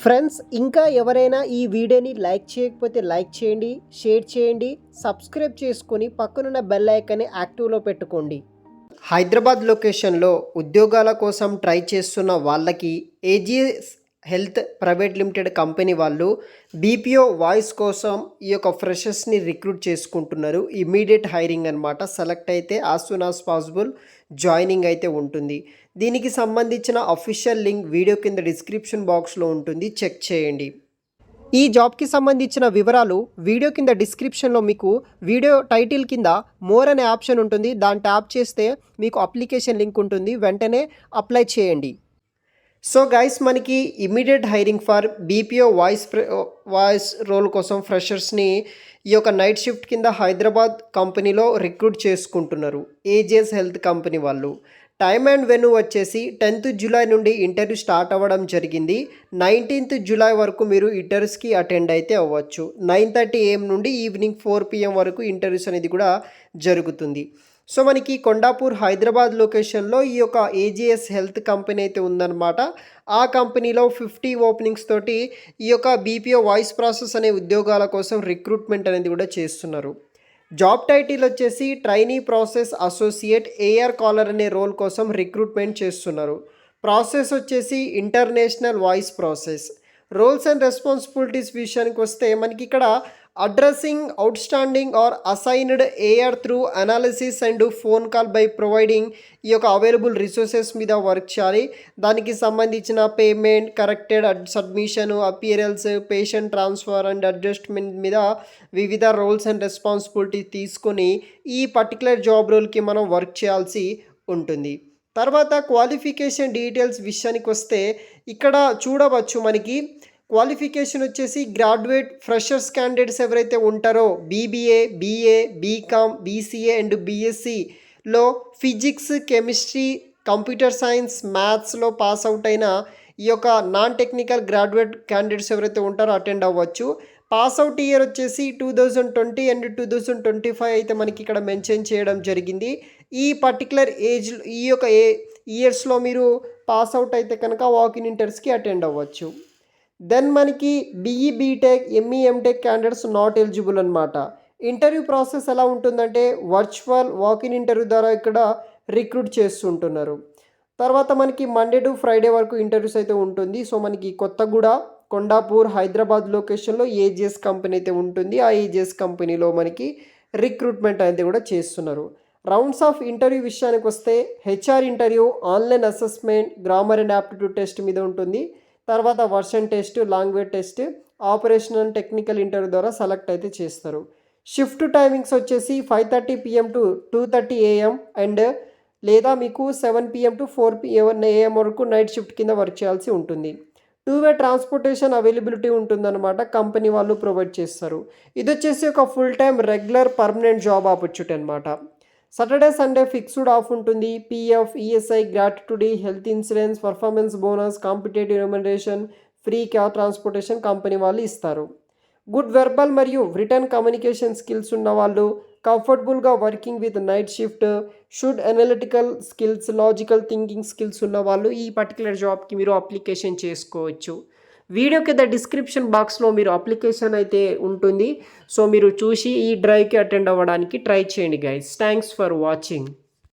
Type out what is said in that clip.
Friends ఇంకా ఎవరైనా ఈ వీడియోని లైక్ చేయకపోతే లైక్ చేయండి, షేర్ చేయండి, సబ్స్క్రైబ్ చేసుకొని పక్కనున్న బెల్ ఐకాన్ని యాక్టివ్లో పెట్టుకోండి. హైదరాబాద్ లొకేషన్లో ఉద్యోగాల కోసం ట్రై చేస్తున్న వాళ్ళకి AGs health private limited company వాళ్ళు బీపీఓ వాయిస్ కోసం ఈ యొక్క ఫ్రెషర్స్ని రిక్రూట్ చేసుకుంటున్నారు. ఇమీడియట్ హైరింగ్ అనమాట. సెలెక్ట్ అయితే as soon as possible joining అయితే ఉంటుంది. దీనికి సంబంధించిన అఫీషియల్ లింక్ వీడియో కింద డిస్క్రిప్షన్ బాక్స్లో ఉంటుంది, చెక్ చేయండి. ఈ జాబ్కి సంబంధించిన వివరాలు వీడియో కింద డిస్క్రిప్షన్లో మీకు వీడియో టైటిల్ కింద మోర్ అనే ఆప్షన్ ఉంటుంది. దాన్ని ట్యాప్ చేస్తే మీకు అప్లికేషన్ లింక్ ఉంటుంది, వెంటనే అప్లై చేయండి. సో గైస్, మనకి immediate hiring for BPO voice role కోసం ఫ్రెషర్స్ని ఈ యొక్క నైట్ షిఫ్ట్ కింద హైదరాబాద్ కంపెనీలో రిక్రూట్ చేసుకుంటున్నారు ఏజిఎస్ హెల్త్ కంపెనీ వాళ్ళు. టైమ్ అండ్ వెన్యూ వచ్చేసి 10th జూలై నుండి ఇంటర్వ్యూ స్టార్ట్ అవ్వడం జరిగింది. 19th జూలై వరకు మీరు ఇంటర్వ్యూస్కి అటెండ్ అయితే అవ్వచ్చు. 9:30 AM నుండి ఈవినింగ్ 4 PM వరకు ఇంటర్వ్యూస్ అనేది కూడా జరుగుతుంది. సో మనకి కొండాపూర్ హైదరాబాద్ లొకేషన్లో ఈ యొక్క ఏజిఎస్ హెల్త్ కంపెనీ అయితే ఉందన్నమాట. ఆ కంపెనీలో 50 ఓపెనింగ్స్ తోటి ఈ యొక్క బీపీఓ వాయిస్ ప్రాసెస్ అనే ఉద్యోగాల కోసం రిక్రూట్మెంట్ అనేది కూడా చేస్తున్నారు. జాబ్ టైటిల్ వచ్చేసి trainee process associate AR caller అనే రోల్ కోసం రిక్రూట్మెంట్ చేస్తున్నారు. ప్రాసెస్ వచ్చేసి international voice process. Roles and responsibilities విషయానికి వస్తే మనకి ఇక్కడ addressing outstanding or assigned AR through analysis and phone call by providing ఈ యొక్క అవైలబుల్ రిసోర్సెస్ మీద వర్క్ చేయాలి. దానికి సంబంధించిన payment, corrected submission, appearance, patient transfer and adjustment మీద వివిధ రోల్స్ అండ్ రెస్పాన్సిబిలిటీ తీసుకొని ఈ పర్టికులర్ జాబ్ రోల్కి మనం వర్క్ చేయాల్సి ఉంటుంది. తర్వాత క్వాలిఫికేషన్ డీటెయిల్స్ విషయానికి వస్తే ఇక్కడ చూడవచ్చు మనకి క్వాలిఫికేషన్ వచ్చేసి గ్రాడ్యుయేట్ ఫ్రెషర్స్ క్యాండిడేట్స్ ఎవరైతే ఉంటారో BBA, BA, BCom, BCA and బీఎస్సీలో ఫిజిక్స్, కెమిస్ట్రీ, కంప్యూటర్ సైన్స్, మ్యాథ్స్లో పాస్ అవుట్ అయిన ఈ యొక్క నాన్ టెక్నికల్ గ్రాడ్యుయేట్ క్యాండిడేట్స్ ఎవరైతే ఉంటారో అటెండ్ అవ్వచ్చు. పాస్అవుట్ ఇయర్ వచ్చేసి 2020 అండ్ 2025 అయితే మనకి ఇక్కడ మెన్షన్ చేయడం జరిగింది. ఈ పర్టికులర్ ఏజ్ ఈ యొక్క ఇయర్స్లో మీరు పాస్అవుట్ అయితే కనుక వాకిన్ ఇంటర్వ్యూస్కి అటెండ్ అవ్వచ్చు. దెన్ మనకి BE, B Tech, ME, M Tech candidates not eligible అనమాట. ఇంటర్వ్యూ ప్రాసెస్ ఎలా ఉంటుందంటే వర్చువల్ వాకిన్ ఇంటర్వ్యూ ద్వారా ఇక్కడ రిక్రూట్ చేస్తుంటున్నారు. తర్వాత మనకి మండే టు ఫ్రైడే వరకు ఇంటర్వ్యూస్ అయితే ఉంటుంది. సో మనకి కొత్తగూడ, కొండాపూర్, హైదరాబాద్ లొకేషన్లో ఏజిఎస్ కంపెనీ అయితే ఉంటుంది. ఆ ఏజిఎస్ కంపెనీలో మనకి రిక్రూట్మెంట్ అయితే కూడా చేస్తున్నారు. రౌండ్స్ ఆఫ్ ఇంటర్వ్యూ విషయానికి వస్తే HR interview, online assessment, grammar and aptitude test మీద ఉంటుంది. తర్వాత version test, language test, operational technical interview ద్వారా సెలెక్ట్ అయితే చేస్తారు. షిఫ్ట్ టైమింగ్స్ వచ్చేసి 5:30 PM టు 2:30 AM అండ్ లేదా మీకు 7 PM టు 4 AM వరకు నైట్ షిఫ్ట్ కింద వర్క్ చేయాల్సి ఉంటుంది. 2-వే ట్రాన్స్పోర్టేషన్ అవైలబిలిటీ ఉంటుందన్నమాట, కంపెనీ వాళ్ళు ప్రొవైడ్ చేస్తారు. ఇది వచ్చేసి ఒక full time regular permanent job opportunity అనమాట. సాటర్డే, సండే ఫిక్స్డ్ ఆఫ్ ఉంటుంది. PF, ESI, gratuity, health insurance, performance bonus, competitive remuneration, free car transportation company వాళ్ళు ఇస్తారు. గుడ్ వెర్బల్ మరియు రిటర్న్ కమ్యూనికేషన్ స్కిల్స్ ఉన్న వాళ్ళు, కంఫర్టబుల్గా working with night shift, should analytical skills, logical thinking skills ఉన్న వాళ్ళు ఈ పర్టికులర్ జాబ్కి మీరు అప్లికేషన్ చేసుకోవచ్చు. వీడియో కింద డిస్క్రిప్షన్ బాక్స్లో మీరు అప్లికేషన్ అయితే ఉంటుంది. సో మీరు చూసి ఈ డ్రైవ్కి అటెండ్ అవ్వడానికి ట్రై చేయండి గైస్. Thanks for watching.